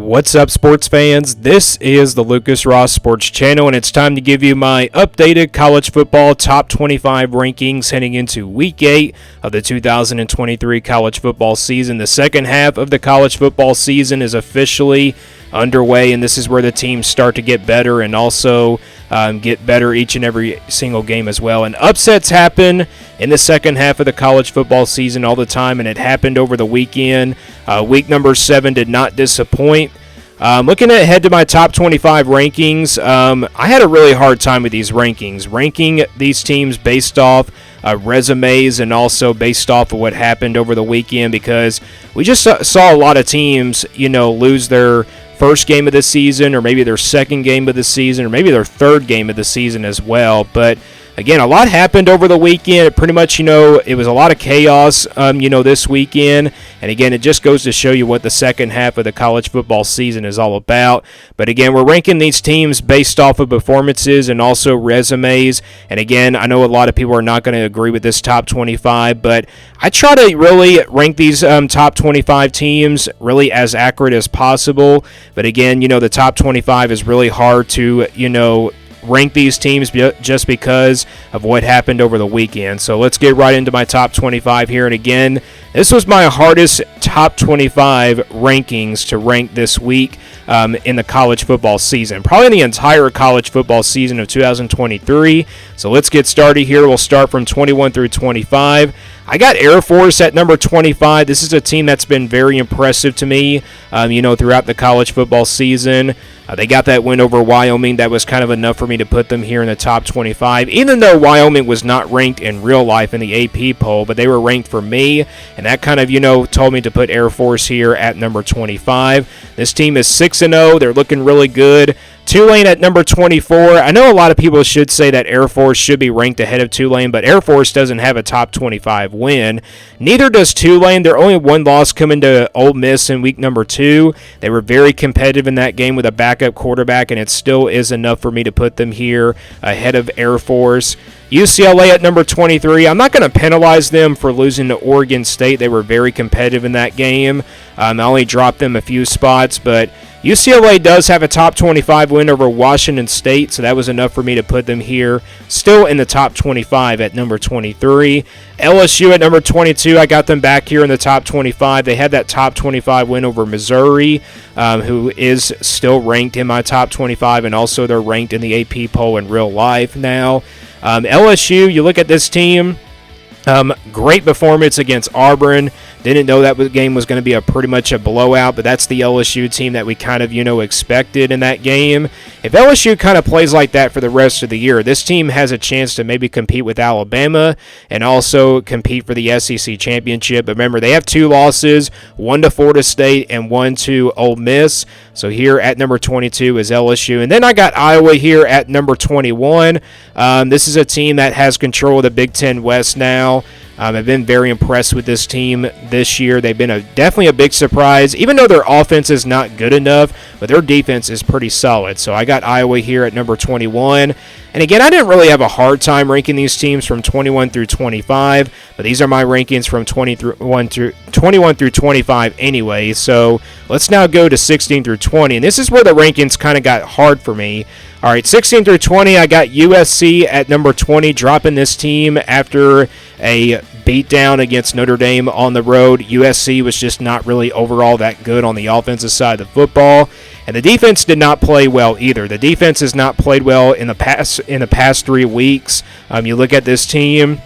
What's up, sports fans? This is the Lucas Ross Sports Channel, and it's time to give you my updated college football top 25 rankings heading into Week 8 of the 2023 college football season. The second half of the college football season is officially underway, and this is where the teams start to get better and also get better each and every single game as well. And upsets happen in the second half of the college football season all the time, and it happened over the weekend. Week number 7 did not disappoint. Looking ahead to my top 25 rankings, I had a really hard time with these rankings, ranking these teams based off resumes and also based off of what happened over the weekend, because we just saw a lot of teams, lose their first game of the season, or maybe their second game of the season, or maybe their third game of the season as well. But again, a lot happened over the weekend. Pretty much, it was a lot of chaos, this weekend. And again, it just goes to show you what the second half of the college football season is all about. But again, we're ranking these teams based off of performances and also resumes. And again, I know a lot of people are not going to agree with this top 25, but I try to really rank these top 25 teams really as accurate as possible. But again, the top 25 is really hard to, rank these teams just because of what happened over the weekend. So let's get right into my top 25 here. And again, this was my hardest top 25 rankings to rank this week in the college football season, probably the entire college football season of 2023. So let's get started here. We'll start from 21 through 25. I got Air Force at number 25. This is a team that's been very impressive to me, throughout the college football season. They got that win over Wyoming. That was kind of enough for me to put them here in the top 25, even though Wyoming was not ranked in real life in the AP poll, but they were ranked for me, and that kind of, told me to put Air Force here at number 25. This team is 6-0. They're looking really good. Tulane at number 24. I know a lot of people should say that Air Force should be ranked ahead of Tulane, but Air Force doesn't have a top 25 win. Neither does Tulane. Their only one loss coming to Ole Miss in week number 2. They were very competitive in that game with a backup quarterback, and it still is enough for me to put them here ahead of Air Force. UCLA at number 23. I'm not going to penalize them for losing to Oregon State. They were very competitive in that game. I only dropped them a few spots, but UCLA does have a top 25 win over Washington State, so that was enough for me to put them here, still in the top 25 at number 23. LSU at number 22, I got them back here in the top 25. They had that top 25 win over Missouri, who is still ranked in my top 25, and also they're ranked in the AP poll in real life now. LSU, you look at this team, great performance against Auburn. Didn't know that game was going to be pretty much a blowout, but that's the LSU team that we kind of, expected in that game. If LSU kind of plays like that for the rest of the year, this team has a chance to maybe compete with Alabama and also compete for the SEC championship. But remember, they have 2 losses, one to Florida State and one to Ole Miss. So here at number 22 is LSU. And then I got Iowa here at number 21. This is a team that has control of the Big Ten West now. I've been very impressed with this team this year. They've been definitely a big surprise, even though their offense is not good enough, but their defense is pretty solid. So I got Iowa here at number 21. And again, I didn't really have a hard time ranking these teams from 21 through 25, but these are my rankings from 21 through 25 anyway. So let's now go to 16 through 20, and this is where the rankings kind of got hard for me. All right, 16 through 20, I got USC at number 20, dropping this team after a beatdown against Notre Dame on the road. USC was just not really overall that good on the offensive side of the football, and the defense did not play well either. The defense has not played well in the past 3 weeks. You look at this team.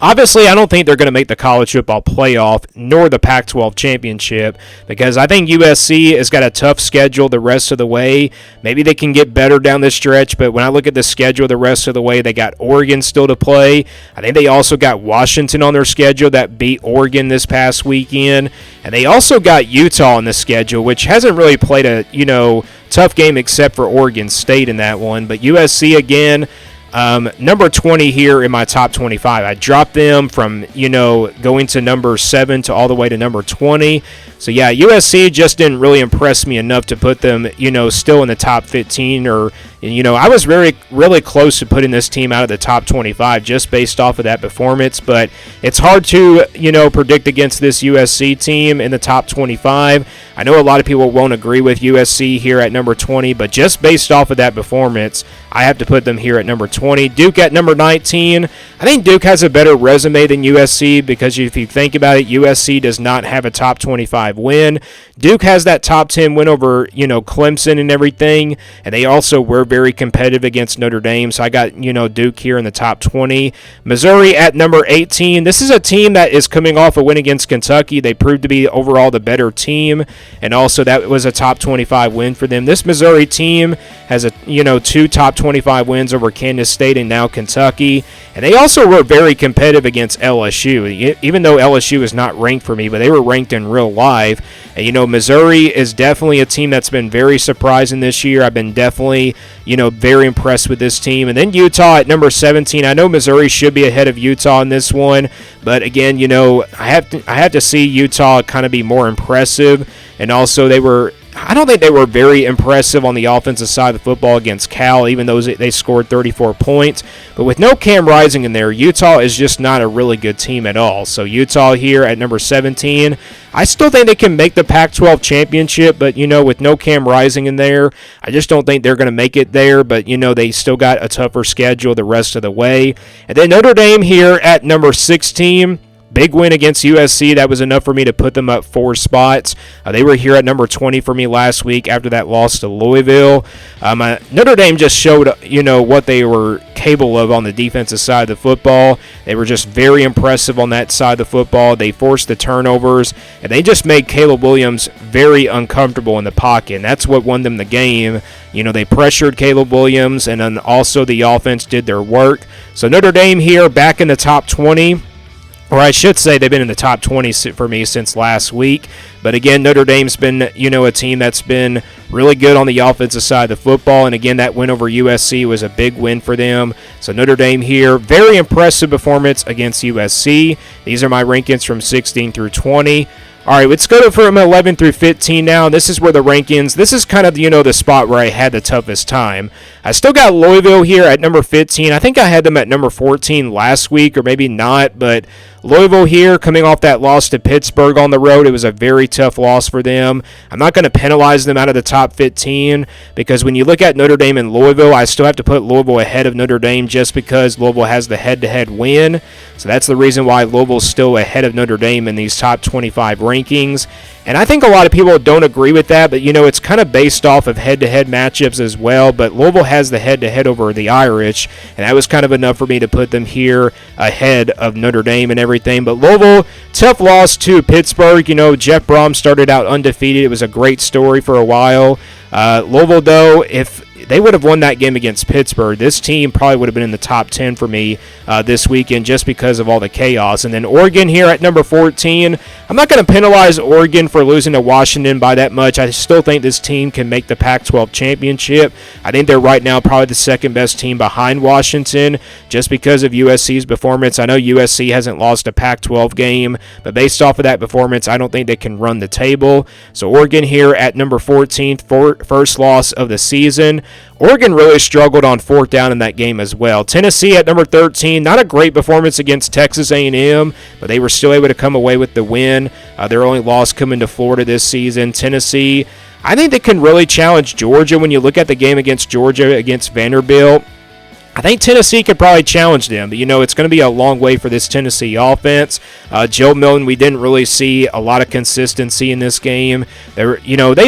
Obviously, I don't think they're going to make the college football playoff nor the Pac-12 championship, because I think USC has got a tough schedule the rest of the way. Maybe they can get better down the stretch, but when I look at the schedule the rest of the way, they got Oregon still to play. I think they also got Washington on their schedule that beat Oregon this past weekend, and they also got Utah on the schedule, which hasn't really played a, tough game except for Oregon State in that one. But USC, again, Number 20 here in my top 25. I dropped them from, going to number 7 to all the way to number 20. So, yeah, USC just didn't really impress me enough to put them, still in the top 15 or, I was really close to putting this team out of the top 25 just based off of that performance. But it's hard to, predict against this USC team in the top 25. I know a lot of people won't agree with USC here at number 20, but just based off of that performance, I have to put them here at number 20. Duke at number 19. I think Duke has a better resume than USC because if you think about it, USC does not have a top 25 win. Duke has that top 10 win over, Clemson and everything, and they also were very competitive against Notre Dame, so I got, Duke here in the top 20. Missouri at number 18. This is a team that is coming off a win against Kentucky. They proved to be overall the better team, and also that was a top 25 win for them. This Missouri team has a, 2 top 25 wins over Kansas State and now Kentucky, and they also were very competitive against LSU, even though LSU is not ranked for me, but they were ranked in real life. And, Missouri is definitely a team that's been very surprising this year. I've been definitely, very impressed with this team. And then Utah at number 17. I know Missouri should be ahead of Utah in this one, but again, I have to see Utah kind of be more impressive. And also I don't think they were very impressive on the offensive side of the football against Cal, even though they scored 34 points. But with no Cam Rising in there, Utah is just not a really good team at all. So Utah here at number 17. I still think they can make the Pac-12 championship, but, with no Cam Rising in there, I just don't think they're going to make it there. But, they still got a tougher schedule the rest of the way. And then Notre Dame here at number 16. Big win against USC. That was enough for me to put them up 4 spots. They were here at number 20 for me last week after that loss to Louisville. Notre Dame just showed, what they were capable of on the defensive side of the football. They were just very impressive on that side of the football. They forced the turnovers, and they just made Caleb Williams very uncomfortable in the pocket, and that's what won them the game. They pressured Caleb Williams, and then also the offense did their work. So Notre Dame here back in the top 20. Or I should say they've been in the top 20 for me since last week. But again, Notre Dame's been, a team that's been really good on the offensive side of the football. And again, that win over USC was a big win for them. So Notre Dame here, very impressive performance against USC. These are my rankings from 16 through 20. All right, let's go from 11 through 15 now. This is where the rankings, this is kind of, the spot where I had the toughest time. I still got Louisville here at number 15. I think I had them at number 14 last week, or maybe not, but Louisville here coming off that loss to Pittsburgh on the road. It was a very tough loss for them. I'm not going to penalize them out of the top 15 because when you look at Notre Dame and Louisville, I still have to put Louisville ahead of Notre Dame just because Louisville has the head-to-head win. So that's the reason why Louisville's still ahead of Notre Dame in these top 25 rankings. And I think a lot of people don't agree with that, but, it's kind of based off of head-to-head matchups as well. But Louisville has the head-to-head over the Irish, and that was kind of enough for me to put them here ahead of Notre Dame and everything. But Louisville, tough loss to Pittsburgh. Jeff Brom started out undefeated. It was a great story for a while. Louisville, though, if they would have won that game against Pittsburgh, this team probably would have been in the top 10 for me this weekend just because of all the chaos. And then Oregon here at number 14. I'm not going to penalize Oregon for losing to Washington by that much. I still think this team can make the Pac-12 championship. I think they're right now probably the second best team behind Washington just because of USC's performance. I know USC hasn't lost a Pac-12 game, but based off of that performance, I don't think they can run the table. So Oregon here at number 14, first loss of the season. Oregon really struggled on fourth down in that game as well. Tennessee at number 13, not a great performance against Texas A&M, but they were still able to come away with the win. Their only loss coming to Florida this season. Tennessee, I think they can really challenge Georgia when you look at the game against Georgia against Vanderbilt. I think Tennessee could probably challenge them, but, it's going to be a long way for this Tennessee offense. Joe Milton, we didn't really see a lot of consistency in this game. They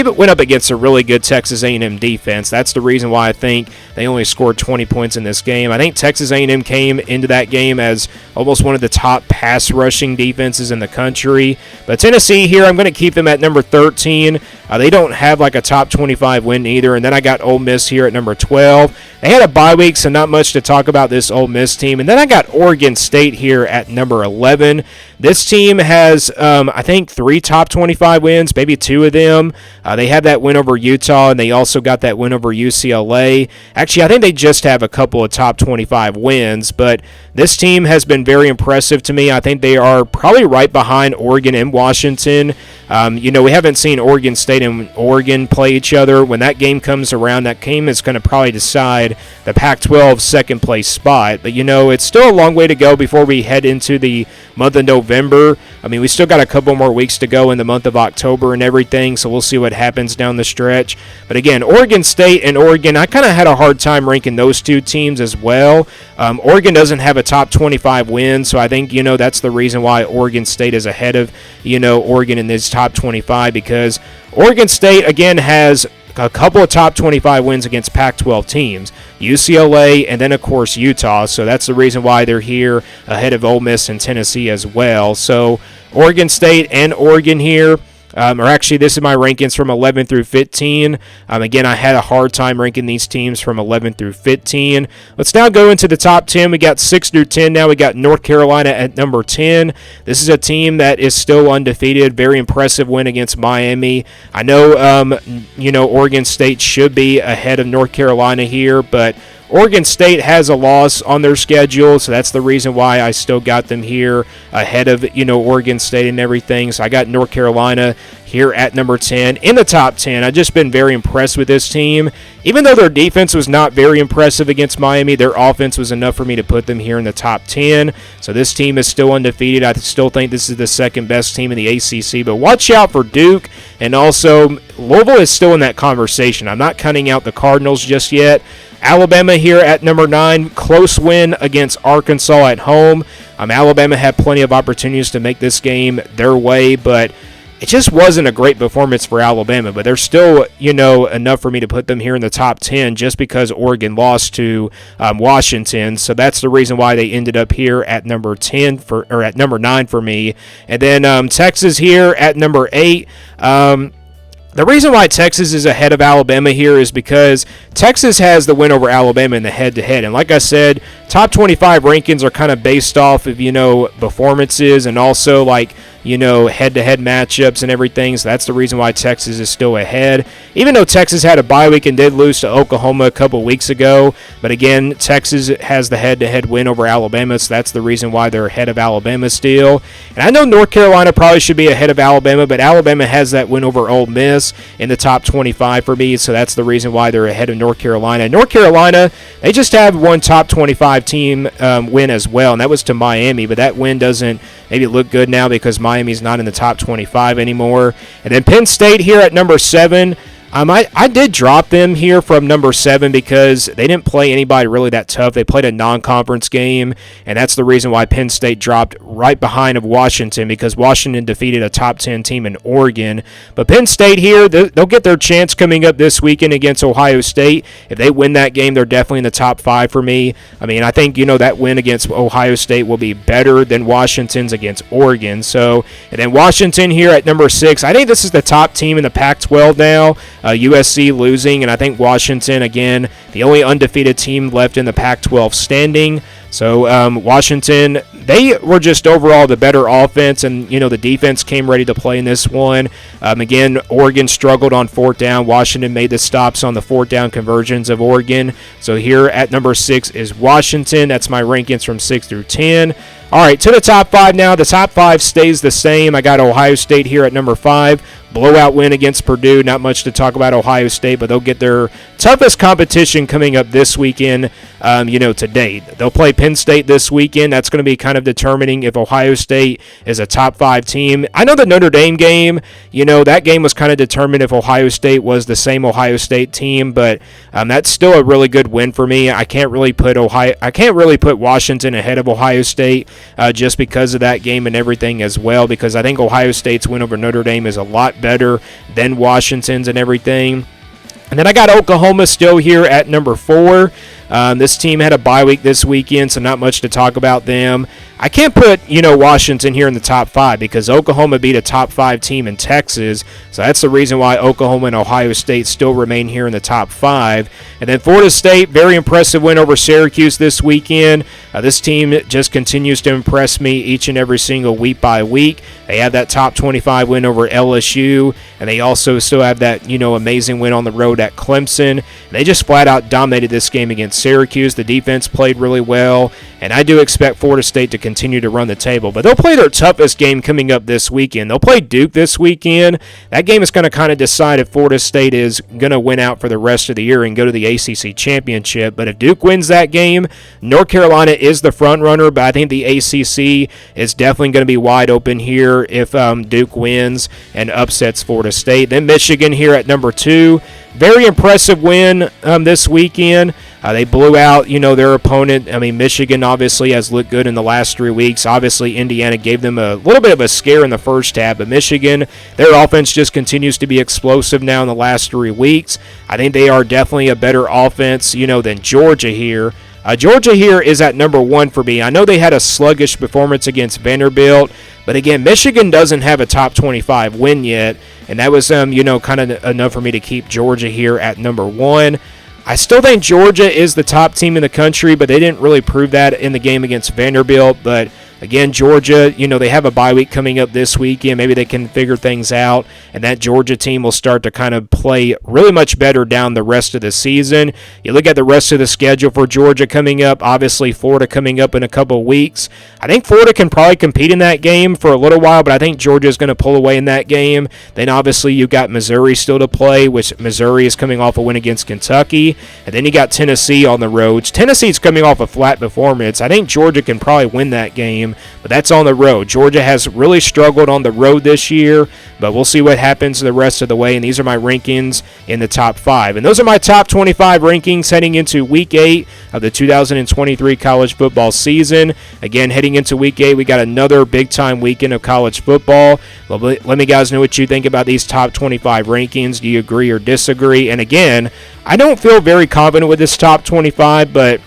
went up against a really good Texas A&M defense. That's the reason why I think they only scored 20 points in this game. I think Texas A&M came into that game as almost one of the top pass rushing defenses in the country. But Tennessee here, I'm going to keep them at number 13. They don't have like a top 25 win either. And then I got Ole Miss here at number 12. They had a bye week, so not much to talk about this Ole Miss team. And then I got Oregon State here at number 11. This team has, I think, 3 top 25 wins, maybe 2 of them. They have that win over Utah, and they also got that win over UCLA. Actually, I think they just have a couple of top 25 wins, but this team has been very impressive to me. I think they are probably right behind Oregon and Washington. We haven't seen Oregon State and Oregon play each other. When that game comes around, that game is going to probably decide the Pac-12 second place spot. But, it's still a long way to go before we head into the month of November. I mean, we still got a couple more weeks to go in the month of October and everything, so we'll see what happens down the stretch. But again, Oregon State and Oregon, I kind of had a hard time ranking those two teams as well. Oregon doesn't have a top 25 win, so I think, that's the reason why Oregon State is ahead of, Oregon in this top 25, because Oregon State, again, has a couple of top 25 wins against Pac-12 teams, UCLA, and then, of course, Utah. So that's the reason why they're here ahead of Ole Miss and Tennessee as well. So Oregon State and Oregon here. This is my rankings from 11 through 15. Again, I had a hard time ranking these teams from 11 through 15. Let's now go into the top 10. We got 6 through 10 now. We got North Carolina at number 10. This is a team that is still undefeated. Very impressive win against Miami. I know, Oregon State should be ahead of North Carolina here, but Oregon State has a loss on their schedule, so that's the reason why I still got them here ahead of, Oregon State and everything. So I got North Carolina here at number 10 in the top 10. I've just been very impressed with this team. Even though their defense was not very impressive against Miami, their offense was enough for me to put them here in the top 10. So this team is still undefeated. I still think this is the second best team in the ACC, but watch out for Duke, and also Louisville is still in that conversation. I'm not cutting out the Cardinals just yet. Alabama here at number 9, close win against Arkansas at home. Alabama had plenty of opportunities to make this game their way, but it just wasn't a great performance for Alabama. But they're still, enough for me to put them here in the top 10 just because Oregon lost to Washington. So that's the reason why they ended up here at number 10 or at number 9 for me. And then Texas here at number 8. The reason why Texas is ahead of Alabama here is because Texas has the win over Alabama in the head-to-head. And like I said, top 25 rankings are kind of based off of, performances and also head-to-head matchups and everything. So that's the reason why Texas is still ahead. Even though Texas had a bye week and did lose to Oklahoma a couple weeks ago. But again, Texas has the head-to-head win over Alabama. So that's the reason why they're ahead of Alabama still. And I know North Carolina probably should be ahead of Alabama, but Alabama has that win over Ole Miss in the top 25 for me. So that's the reason why they're ahead of North Carolina. North Carolina, they just have one top 25 team win as well, and that was to Miami. But that win doesn't maybe look good now because Miami's not in the top 25 anymore. And then Penn State here at number 7. I did drop them here from number 7 because they didn't play anybody really that tough. They played a non-conference game, and that's the reason why Penn State dropped right behind of Washington, because Washington defeated a top 10 team in Oregon. But Penn State here, they'll get their chance coming up this weekend against Ohio State. If they win that game, they're definitely in the top 5 for me. I think, that win against Ohio State will be better than Washington's against Oregon. So, and then Washington here at number 6. I think this is the top team in the Pac-12 now. USC losing, and I think Washington, again, the only undefeated team left in the Pac-12 standing. So Washington, they were just overall the better offense, and, the defense came ready to play in this one. Again, Oregon struggled on 4th down. Washington made the stops on the 4th down conversions of Oregon. So here at number 6 is Washington. That's my rankings from 6 through 10. All right, to the top 5 now. The top 5 stays the same. I got Ohio State here at number 5. Blowout win against Purdue. Not much to talk about Ohio State, but they'll get their toughest competition coming up this weekend, to date. They'll play Penn State this weekend. That's going to be kind of determining if Ohio State is a top 5 team. I know the Notre Dame game, that game was kind of determined if Ohio State was the same Ohio State team, but that's still a really good win for me. I can't really put Washington ahead of Ohio State just because of that game and everything as well, because I think Ohio State's win over Notre Dame is a lot better than Washington's and everything. And then I got Oklahoma still here at number 4. This team had a bye week this weekend, so not much to talk about them. I can't put, Washington here in the top 5 because Oklahoma beat a top 5 team in Texas. So that's the reason why Oklahoma and Ohio State still remain here in the top 5. And then Florida State, very impressive win over Syracuse this weekend. This team just continues to impress me each and every single week by week. They have that top 25 win over LSU, and they also still have that, amazing win on the road at Clemson. They just flat out dominated this game against Syracuse. The defense played really well, and I do expect Florida State to continue to run the table. But they'll play their toughest game coming up this weekend. They'll play Duke this weekend. That game is going to kind of decide if Florida State is going to win out for the rest of the year and go to the ACC championship. But if Duke wins that game, North Carolina is the front runner, but I think the ACC is definitely going to be wide open here if Duke wins and upsets Florida State. Then Michigan here at number 2. Very impressive win this weekend. They blew out, their opponent. I mean, Michigan obviously has looked good in the last 3 weeks. Obviously, Indiana gave them a little bit of a scare in the first half, but Michigan, their offense just continues to be explosive now in the last 3 weeks. I think they are definitely a better offense, than Georgia here. Georgia here is at number 1 for me. I know they had a sluggish performance against Vanderbilt, but again, Michigan doesn't have a top 25 win yet, and that was, kind of enough for me to keep Georgia here at number 1. I still think Georgia is the top team in the country, but they didn't really prove that in the game against Vanderbilt. But again, Georgia, they have a bye week coming up this weekend. Maybe they can figure things out, and that Georgia team will start to kind of play really much better down the rest of the season. You look at the rest of the schedule for Georgia coming up, obviously Florida coming up in a couple of weeks. I think Florida can probably compete in that game for a little while, but I think Georgia is going to pull away in that game. Then obviously you've got Missouri still to play, which Missouri is coming off a win against Kentucky. And then you got Tennessee on the road. Tennessee's coming off a flat performance. I think Georgia can probably win that game, but that's on the road. Georgia has really struggled on the road this year, but we'll see what happens the rest of the way. And these are my rankings in the top 5. And those are my top 25 rankings heading into Week 8 of the 2023 college football season. Again, heading into Week 8, we got another big-time weekend of college football. Let me guys know what you think about these top 25 rankings. Do you agree or disagree? And again, I don't feel very confident with this top 25, but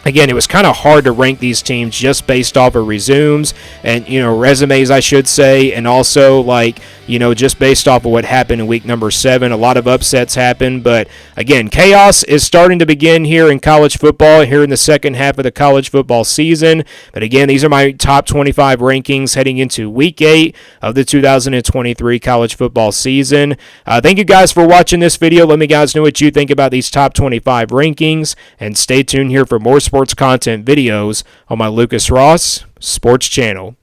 again, it was kind of hard to rank these teams just based off of resumes and, resumes, I should say, and also, just based off of what happened in week number 7. A lot of upsets happened, but again, chaos is starting to begin here in college football, here in the second half of the college football season. But again, these are my top 25 rankings heading into week 8 of the 2023 college football season. Thank you guys for watching this video. Let me guys know what you think about these top 25 rankings, and stay tuned here for more sports content videos on my Lucas Ross Sports channel.